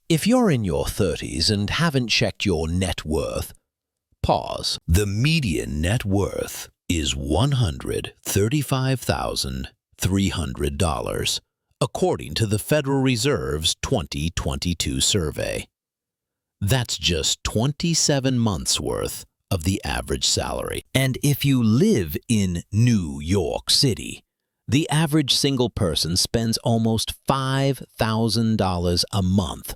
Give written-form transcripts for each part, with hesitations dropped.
If you're in your 30s and haven't checked your net worth, pause. The median net worth is $135,300, according to the Federal Reserve's 2022 survey. That's just 27 months' worth of the average salary. And if you live in New York City, the average single person spends almost $5,000 a month,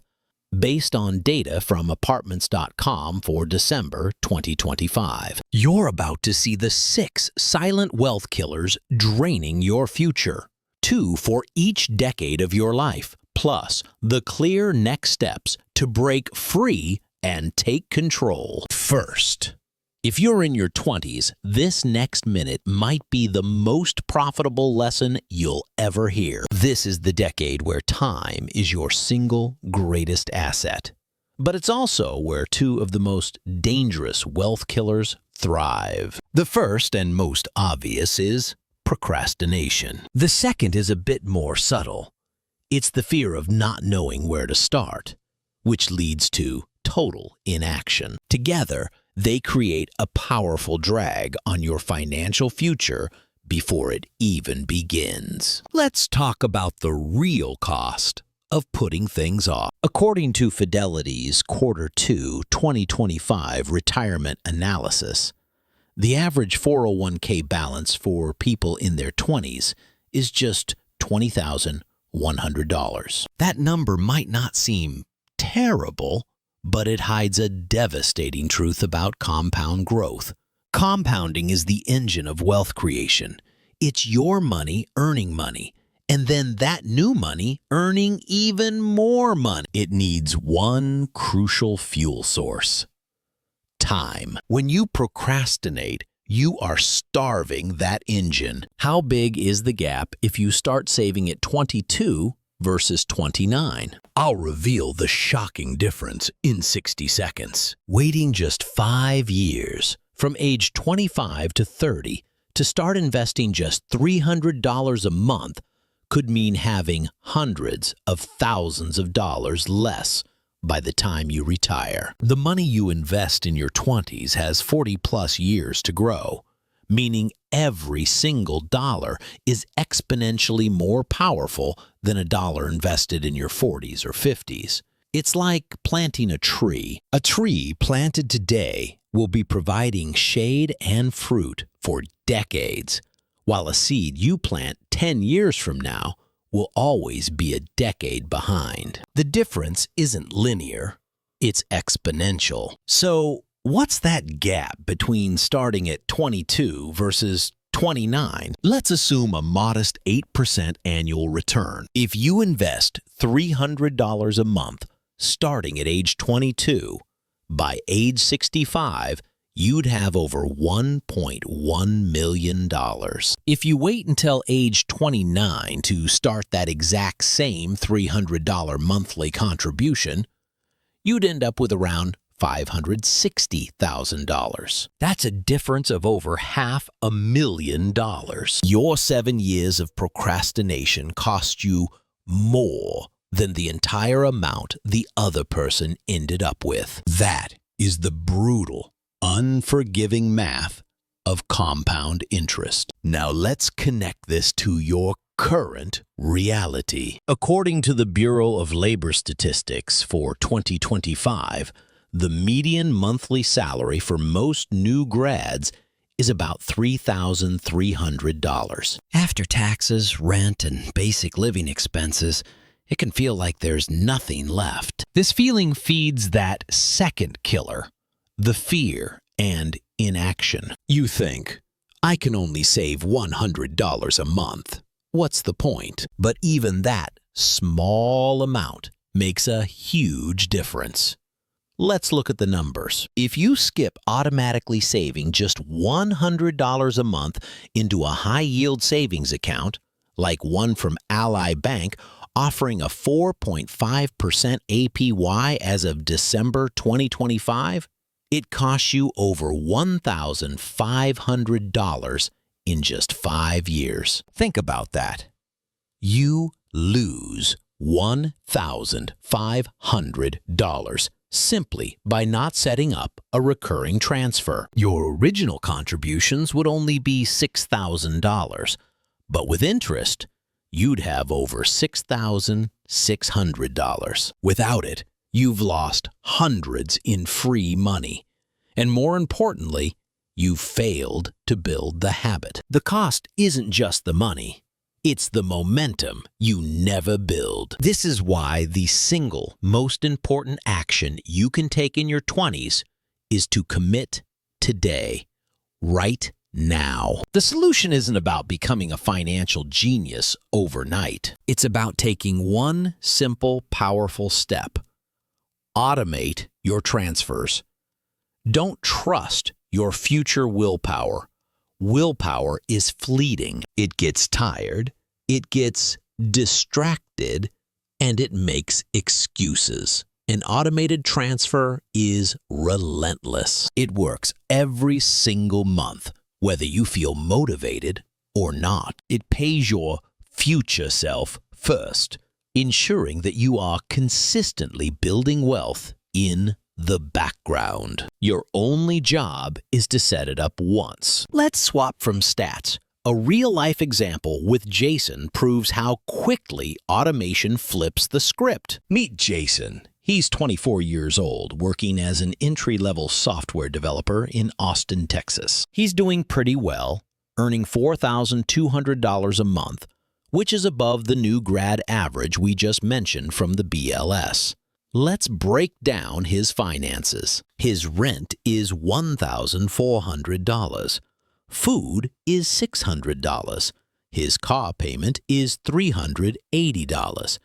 based on data from Apartments.com for December 2025. You're about to see the 6 silent wealth killers draining your future. 2 for each decade of your life, plus the clear next steps to break free and take control. First, if you're in your 20s, this next minute might be the most profitable lesson you'll ever hear. This is the decade where time is your single greatest asset. But it's also where 2 of the most dangerous wealth killers thrive. The first and most obvious is procrastination. The second is a bit more subtle. It's the fear of not knowing where to start, which leads to total inaction. Together, they create a powerful drag on your financial future before it even begins. Let's talk about the real cost of putting things off. According to Fidelity's Q2 2025 retirement analysis, the average 401k balance for people in their 20s is just $20,100. That number might not seem terrible, but it hides a devastating truth about compound growth. Compounding is the engine of wealth creation. It's your money earning money, and then that new money earning even more money. It needs one crucial fuel source: time. When you procrastinate, you are starving that engine. How big is the gap if you start saving at 22 versus 29? I'll reveal the shocking difference in 60 seconds. Waiting just 5 years, from age 25 to 30, to start investing just $300 a month could mean having hundreds of thousands of dollars less by the time you retire. The money you invest in your 20s has 40-plus years to grow, meaning every single dollar is exponentially more powerful than a dollar invested in your 40s or 50s. It's like planting a tree. A tree planted today will be providing shade and fruit for decades, while a seed you plant 10 years from now will always be a decade behind. The difference isn't linear, it's exponential. So, what's that gap between starting at 22 versus 29? Let's assume a modest 8% annual return. If you invest $300 a month starting at age 22, by age 65, you'd have over $1.1 million. If you wait until age 29 to start that exact same $300 monthly contribution, you'd end up with around $560,000. That's a difference of over $500,000. Your 7 years of procrastination cost you more than the entire amount the other person ended up with. That is the brutal, unforgiving math of compound interest. Now let's connect this to your current reality. According to the Bureau of Labor Statistics for 2025, the median monthly salary for most new grads is about $3,300. After taxes, rent, and basic living expenses, it can feel like there's nothing left. This feeling feeds that second killer, the fear and inaction. You think, I can only save $100 a month. What's the point? But even that small amount makes a huge difference. Let's look at the numbers. If you skip automatically saving just $100 a month into a high-yield savings account, like one from Ally Bank offering a 4.5% APY as of December 2025, it costs you over $1,500 in just 5 years. Think about that. You lose $1,500 simply by not setting up a recurring transfer. Your original contributions would only be $6,000, but with interest, you'd have over $6,600. Without it, you've lost hundreds in free money. And more importantly, you've failed to build the habit. The cost isn't just the money. It's the momentum you never build. This is why the single most important action you can take in your 20s is to commit today, right now. The solution isn't about becoming a financial genius overnight. It's about taking one simple, powerful step. Automate your transfers. Don't trust your future willpower. Willpower is fleeting. It gets tired, it gets distracted, and it makes excuses. An automated transfer is relentless. It works every single month, whether you feel motivated or not. It pays your future self first, ensuring that you are consistently building wealth in the background. Your only job is to set it up once. Let's swap from stats. A real-life example with Jason proves how quickly automation flips the script. Meet Jason. He's 24 years old, working as an entry-level software developer in Austin, Texas. He's doing pretty well, earning $4,200 a month, which is above the new grad average we just mentioned from the BLS. Let's break down his finances. His rent is $1,400. Food is $600. His car payment is $380.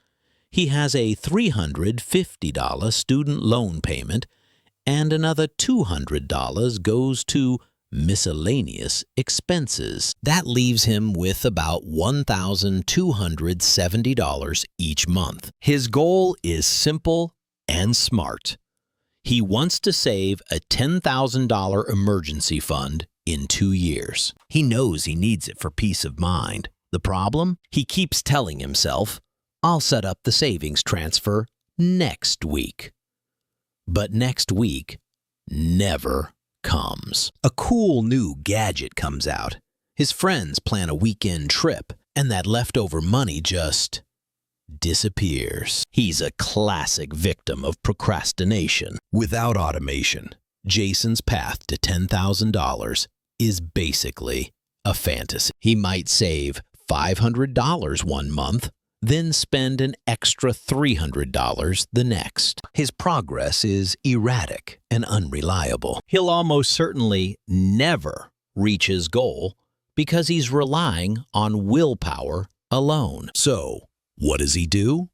He has a $350 student loan payment, and another $200 goes to miscellaneous expenses. That leaves him with about $1,270 each month. His goal is simple and smart. He wants to save a $10,000 emergency fund in 2 years. He knows he needs it for peace of mind. The problem? He keeps telling himself, I'll set up the savings transfer next week. But next week never comes. A cool new gadget comes out. His friends plan a weekend trip, and that leftover money just disappears. He's a classic victim of procrastination. Without automation, Jason's path to $10,000 is basically a fantasy. He might save $500 one month, then spend an extra $300 the next. His progress is erratic and unreliable. He'll almost certainly never reach his goal because he's relying on willpower alone. So, what does he do?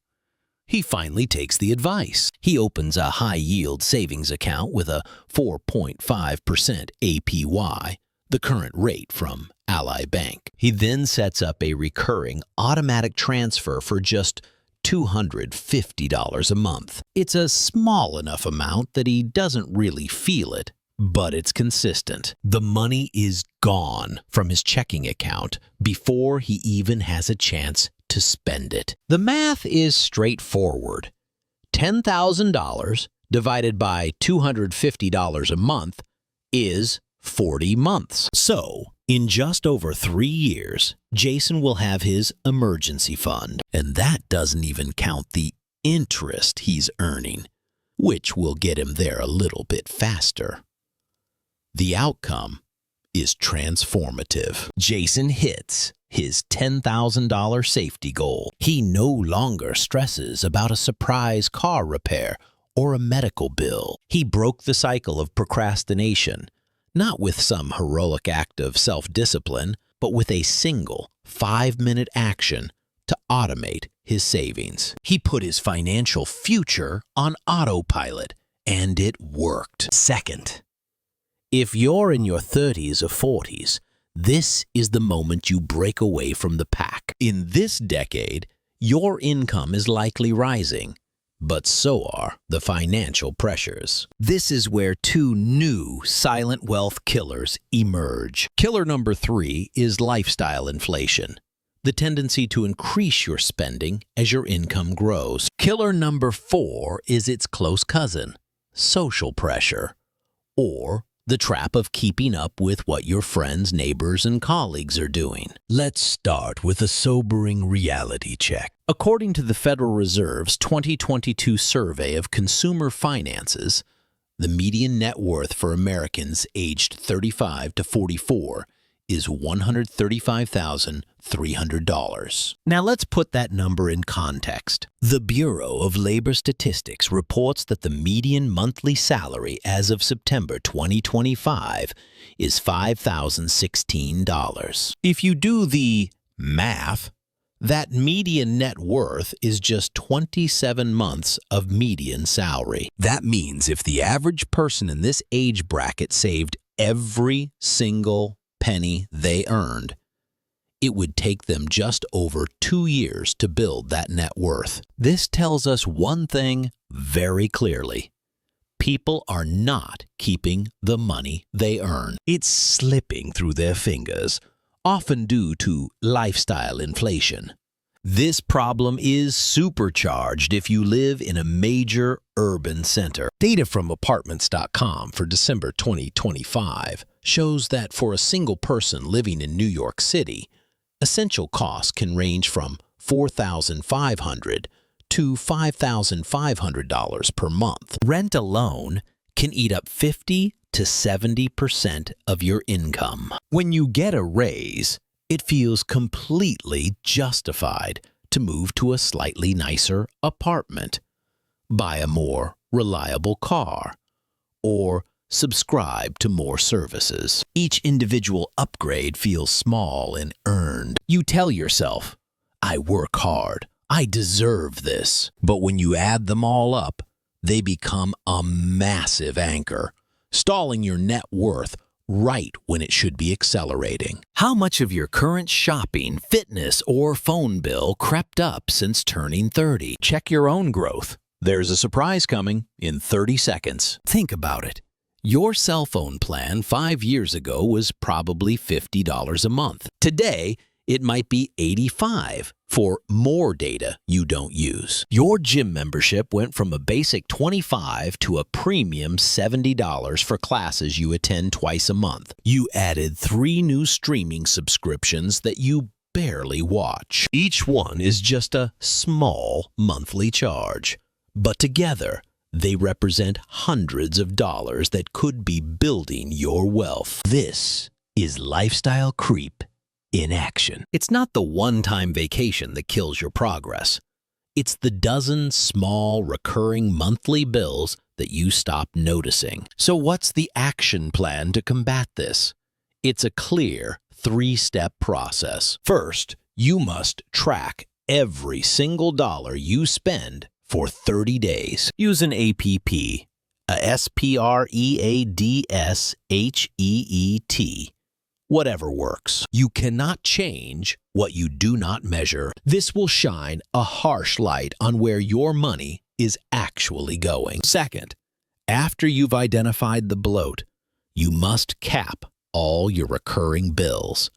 He finally takes the advice. He opens a high-yield savings account with a 4.5% APY, the current rate from Ally Bank. He then sets up a recurring automatic transfer for just $250 a month. It's a small enough amount that he doesn't really feel it, but it's consistent. The money is gone from his checking account before he even has a chance to spend it. The math is straightforward. $10,000 divided by $250 a month is 40 months. So, in just over 3 years, Jason will have his emergency fund, and that doesn't even count the interest he's earning, which will get him there a little bit faster. The outcome is transformative. Jason hits his $10,000 safety goal. He no longer stresses about a surprise car repair or a medical bill. He broke the cycle of procrastination, not with some heroic act of self-discipline, but with a single 5-minute action to automate his savings. He put his financial future on autopilot, and it worked. Second, if you're in your 30s or 40s, this is the moment you break away from the pack. In this decade, your income is likely rising, but so are the financial pressures. This is where two new silent wealth killers emerge. Killer number 3 is lifestyle inflation. the tendency to increase your spending as your income grows. Killer number 4 is its close cousin, social pressure, or the trap of keeping up with what your friends, neighbors, and colleagues are doing. Let's start with a sobering reality check. According to the Federal Reserve's 2022 survey of consumer finances, the median net worth for Americans aged 35 to 44 is $135,300. Now let's put that number in context. The Bureau of Labor Statistics reports that the median monthly salary as of September 2025 is $5,016. If you do the math, that median net worth is just 27 months of median salary. That means if the average person in this age bracket saved every single penny they earned, it would take them just over 2 years to build that net worth. This tells us one thing very clearly. People are not keeping the money they earn. It's slipping through their fingers, often due to lifestyle inflation. This problem is supercharged if you live in a major urban center. Data from Apartments.com for December 2025 shows that for a single person living in New York City, essential costs can range from $4,500 to $5,500 per month. Rent alone can eat up 50 to 70% of your income. When you get a raise, it feels completely justified to move to a slightly nicer apartment, buy a more reliable car, or subscribe to more services. Each individual upgrade feels small and earned. You tell yourself, I work hard, I deserve this. But when you add them all up, they become a massive anchor, stalling your net worth right when it should be accelerating. How much of your current shopping, fitness, or phone bill crept up since turning 30? Check your own growth. There's a surprise coming in 30 seconds. Think about it. Your cell phone plan 5 years ago was probably $50 a month. Today, it might be $85 for more data you don't use. Your gym membership went from a basic $25 to a premium $70 for classes you attend twice a month. You added 3 new streaming subscriptions that you barely watch. Each one is just a small monthly charge, but together, they represent hundreds of dollars that could be building your wealth. This is lifestyle creep in action. It's not the one-time vacation that kills your progress. It's the dozen small, recurring monthly bills that you stop noticing. So what's the action plan to combat this? It's a clear 3-step process. First, you must track every single dollar you spend for 30 days. Use an APP, a SPREADSHEET. Whatever works. You cannot change what you do not measure. This will shine a harsh light on where your money is actually going. Second, after you've identified the bloat, you must cap all your recurring bills.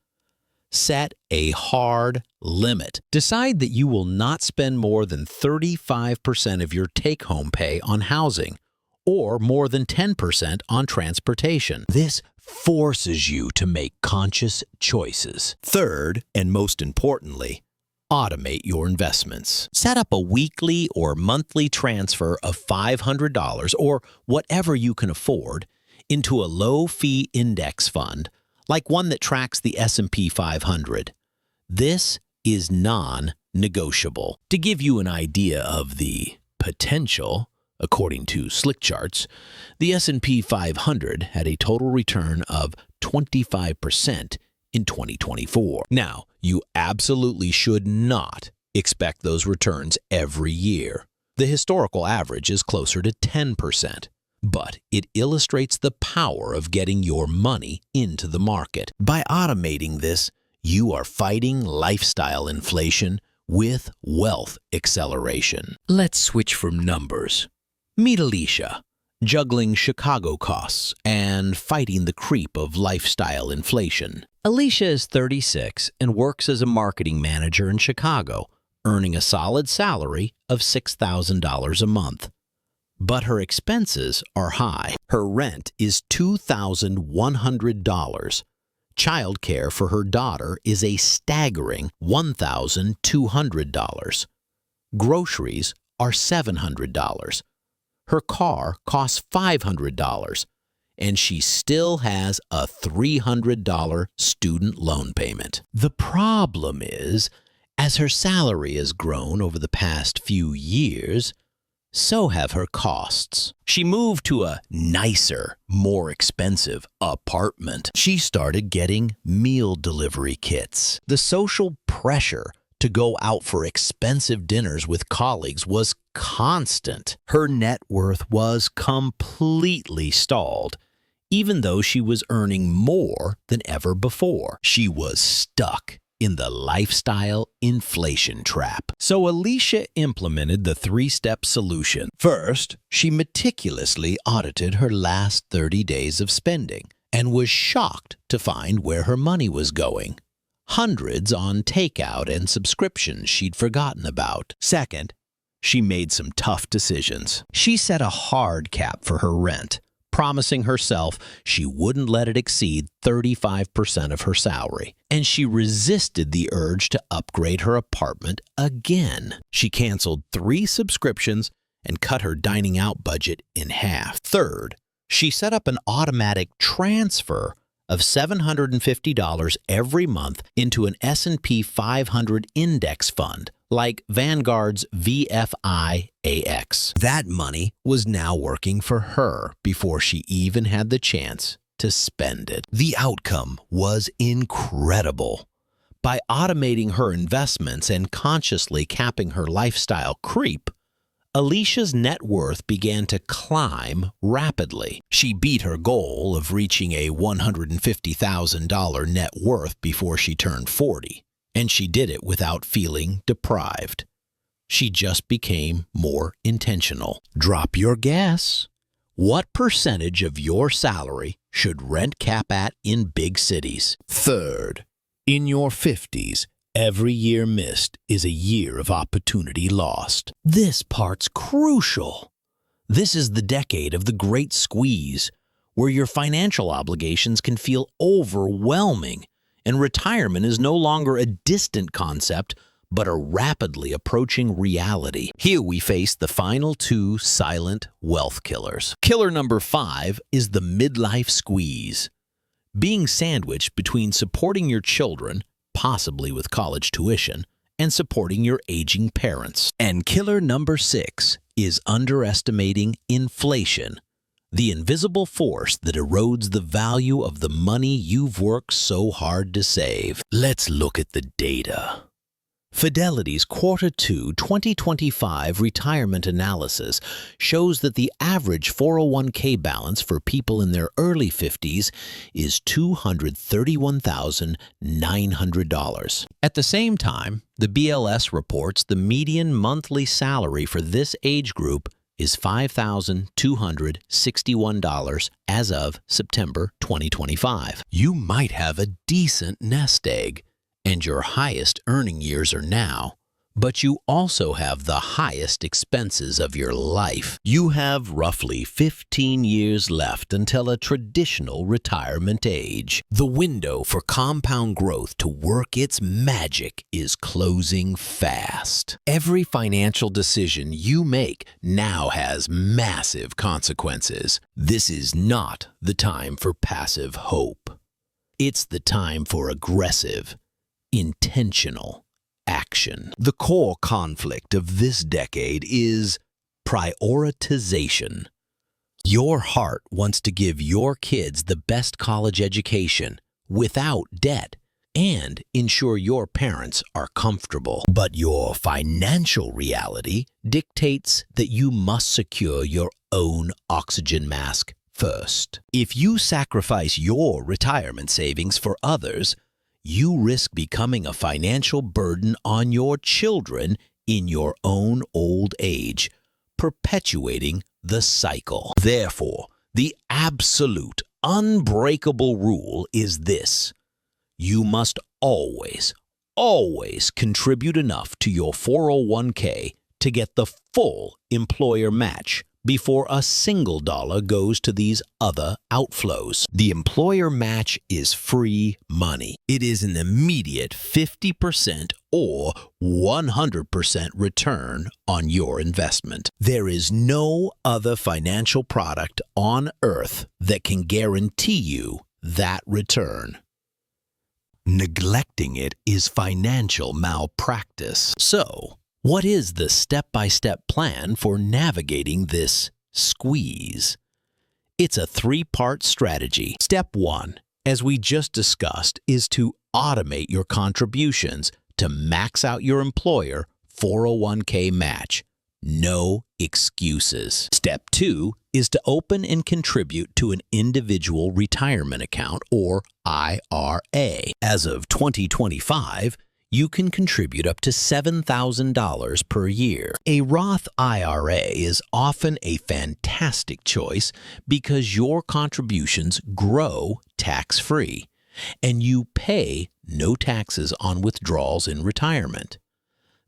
Set a hard limit. Decide that you will not spend more than 35% of your take-home pay on housing or more than 10% on transportation. This forces you to make conscious choices. Third, and most importantly, automate your investments. Set up a weekly or monthly transfer of $500 or whatever you can afford into a low-fee index fund like one that tracks the S&P 500. This is non-negotiable. To give you an idea of the potential, according to Slick Charts, the S&P 500 had a total return of 25% in 2024. Now, you absolutely should not expect those returns every year. The historical average is closer to 10%. But it illustrates the power of getting your money into the market. By automating this, you are fighting lifestyle inflation with wealth acceleration. Let's switch from numbers. Meet Alicia, juggling Chicago costs and fighting the creep of lifestyle inflation. Alicia is 36 and works as a marketing manager in Chicago, earning a solid salary of $6,000 a month. But her expenses are high. Her rent is $2,100. Childcare for her daughter is a staggering $1,200. Groceries are $700. Her car costs $500, and she still has a $300 student loan payment. The problem is, as her salary has grown over the past few years, so have her costs. She moved to a nicer, more expensive apartment. She started getting meal delivery kits. The social pressure to go out for expensive dinners with colleagues was constant. Her net worth was completely stalled, even though she was earning more than ever before. She was stuck in the lifestyle inflation trap. So Alicia implemented the three-step solution. First, she meticulously audited her last 30 days of spending and was shocked to find where her money was going. Hundreds on takeout and subscriptions she'd forgotten about. Second, she made some tough decisions. She set a hard cap for her rent, promising herself she wouldn't let it exceed 35% of her salary. And she resisted the urge to upgrade her apartment again. She canceled 3 subscriptions and cut her dining out budget in half. Third, she set up an automatic transfer of $750 every month into an S&P 500 index fund, like Vanguard's VFIAX. That money was now working for her before she even had the chance to spend it. The outcome was incredible. By automating her investments and consciously capping her lifestyle creep, Alicia's net worth began to climb rapidly. She beat her goal of reaching a $150,000 net worth before she turned 40, and she did it without feeling deprived. She just became more intentional. Drop your guess. What percentage of your salary should rent cap at in big cities? Third, in your 50s, every year missed is a year of opportunity lost. This part's crucial. This is the decade of the great squeeze, where your financial obligations can feel overwhelming, and retirement is no longer a distant concept, but a rapidly approaching reality. Here we face the final 2 silent wealth killers. Killer number 5 is the midlife squeeze. Being sandwiched between supporting your children, possibly with college tuition, and supporting your aging parents. And killer number 6 is underestimating inflation, the invisible force that erodes the value of the money you've worked so hard to save. Let's look at the data. Fidelity's Q2 2025 retirement analysis shows that the average 401k balance for people in their early 50s is $231,900. At the same time, the BLS reports the median monthly salary for this age group is $5,261 as of September 2025. You might have a decent nest egg, and your highest earning years are now, but you also have the highest expenses of your life. You have roughly 15 years left until a traditional retirement age. The window for compound growth to work its magic is closing fast. Every financial decision you make now has massive consequences. This is not the time for passive hope. It's the time for aggressive, intentional action. The core conflict of this decade is prioritization. Your heart wants to give your kids the best college education without debt and ensure your parents are comfortable. But your financial reality dictates that you must secure your own oxygen mask first. If you sacrifice your retirement savings for others, you risk becoming a financial burden on your children in your own old age, perpetuating the cycle. Therefore, the absolute, unbreakable rule is this: you must always contribute enough to your 401k to get the full employer match before a single dollar goes to these other outflows. The employer match is free money. It is an immediate 50% or 100% return on your investment. There is no other financial product on earth that can guarantee you that return. Neglecting it is financial malpractice. So, what is the step-by-step plan for navigating this squeeze? It's a three-part strategy. Step 1, as we just discussed, is to automate your contributions to max out your employer 401k match. No excuses. Step 2 is to open and contribute to an individual retirement account, or IRA. As of 2025, you can contribute up to $7,000 per year. A Roth IRA is often a fantastic choice because your contributions grow tax-free, and you pay no taxes on withdrawals in retirement.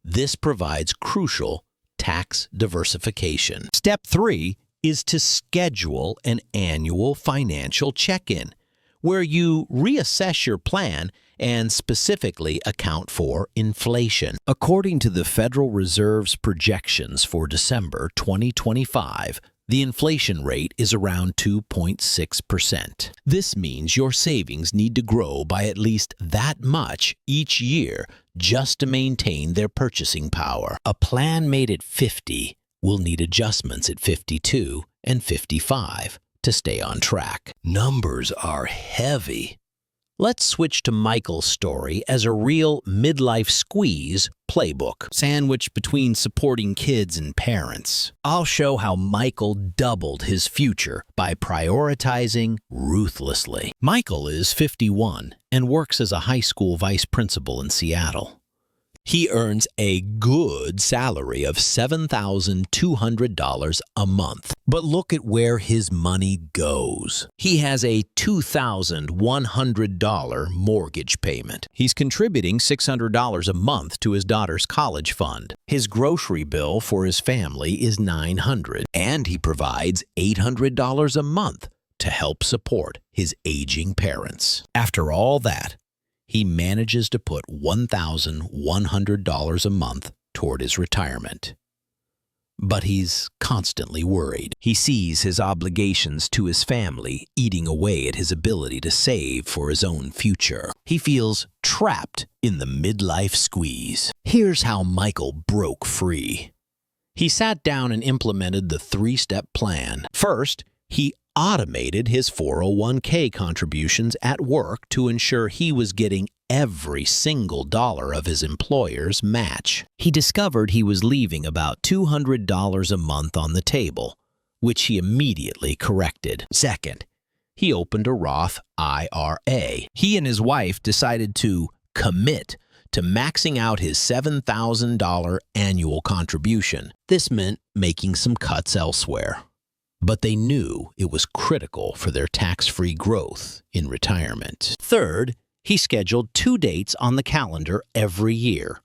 This provides crucial tax diversification. Step 3 is to schedule an annual financial check-in, where you reassess your plan and specifically account for inflation. According to the Federal Reserve's projections for December 2025, the inflation rate is around 2.6%. This means your savings need to grow by at least that much each year just to maintain their purchasing power. A plan made at 50 will need adjustments at 52 and 55 to stay on track. Numbers are heavy. Let's switch to Michael's story as a real midlife squeeze playbook, sandwiched between supporting kids and parents. I'll show how Michael doubled his future by prioritizing ruthlessly. Michael is 51 and works as a high school vice principal in Seattle. He earns a good salary of $7,200 a month. But look at where his money goes. He has a $2,100 mortgage payment. He's contributing $600 a month to his daughter's college fund. His grocery bill for his family is $900, and he provides $800 a month to help support his aging parents. After all that, he manages to put $1,100 a month toward his retirement. But he's constantly worried. He sees his obligations to his family eating away at his ability to save for his own future. He feels trapped in the midlife squeeze. Here's how Michael broke free. He sat down and implemented the three-step plan. First, he automated his 401k contributions at work to ensure he was getting every single dollar of his employer's match. He discovered he was leaving about $200 a month on the table, which he immediately corrected. Second, he opened a Roth IRA. He and his wife decided to commit to maxing out his $7,000 annual contribution. This meant making some cuts elsewhere, but they knew it was critical for their tax-free growth in retirement. Third, he scheduled 2 dates on the calendar every year,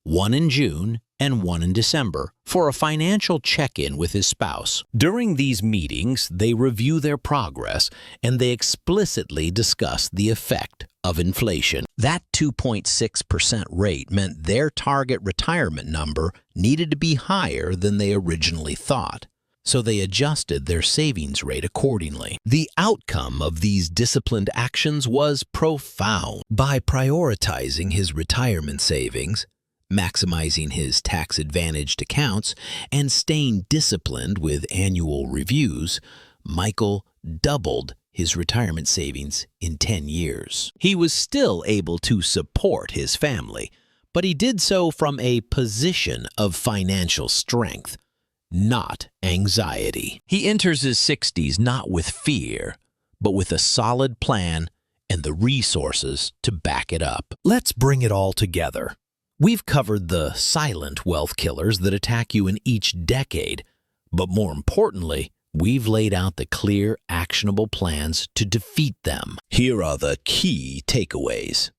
one in June and one in December, for a financial check-in with his spouse. During these meetings, they review their progress and they explicitly discuss the effect of inflation. That 2.6% rate meant their target retirement number needed to be higher than they originally thought, so they adjusted their savings rate accordingly. The outcome of these disciplined actions was profound. By prioritizing his retirement savings, maximizing his tax-advantaged accounts, and staying disciplined with annual reviews, Michael doubled his retirement savings in 10 years. He was still able to support his family, but he did so from a position of financial strength, not anxiety. He enters his 60s not with fear, but with a solid plan and the resources to back it up. Let's bring it all together. We've covered the silent wealth killers that attack you in each decade, But more importantly, we've laid out the clear, actionable plans to defeat them. Here are the key takeaways.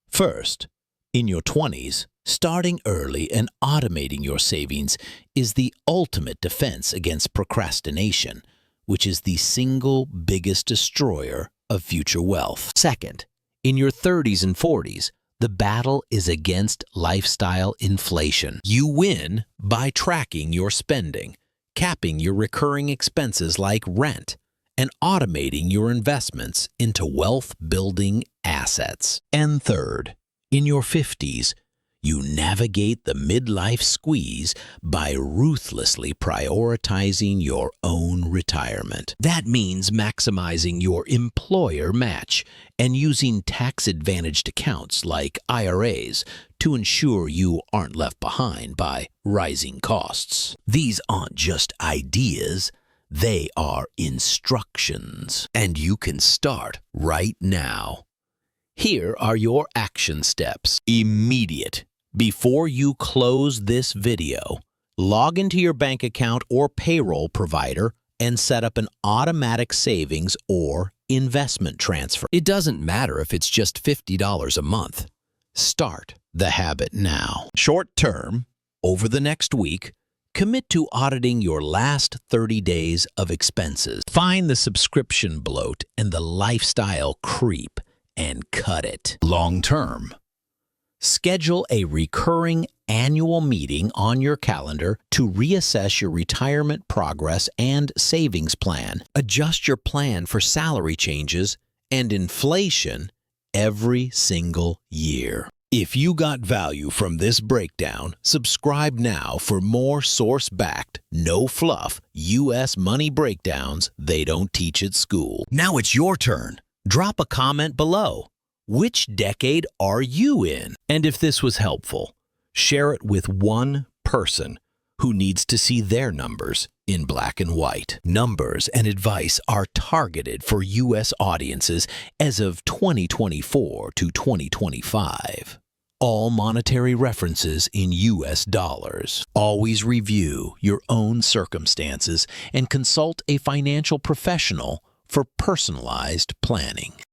First, in your 20s, starting early and automating your savings is the ultimate defense against procrastination, which is the single biggest destroyer of future wealth. Second, in your 30s and 40s, the battle is against lifestyle inflation. You win by tracking your spending, capping your recurring expenses like rent, and automating your investments into wealth-building assets. And third, in your 50s, you navigate the midlife squeeze by ruthlessly prioritizing your own retirement. That means maximizing your employer match and using tax-advantaged accounts like IRAs to ensure you aren't left behind by rising costs. These aren't just ideas, they are instructions, and you can start right now. Here are your action steps. Immediate. Before you close this video, log into your bank account or payroll provider and set up an automatic savings or investment transfer. It doesn't matter if it's just $50 a month. Start the habit now. Short term, over the next week, commit to auditing your last 30 days of expenses. Find the subscription bloat and the lifestyle creep and cut it. Long term, schedule a recurring annual meeting on your calendar to reassess your retirement progress and savings plan. Adjust your plan for salary changes and inflation every single year. If you got value from this breakdown, subscribe now for more source-backed, no-fluff U.S. money breakdowns they don't teach at school. Now it's your turn. Drop a comment below. Which decade are you in? And if this was helpful, share it with one person who needs to see their numbers in black and white. Numbers and advice are targeted for U.S. audiences as of 2024 to 2025. All monetary references in U.S. dollars. Always review your own circumstances and consult a financial professional for personalized planning.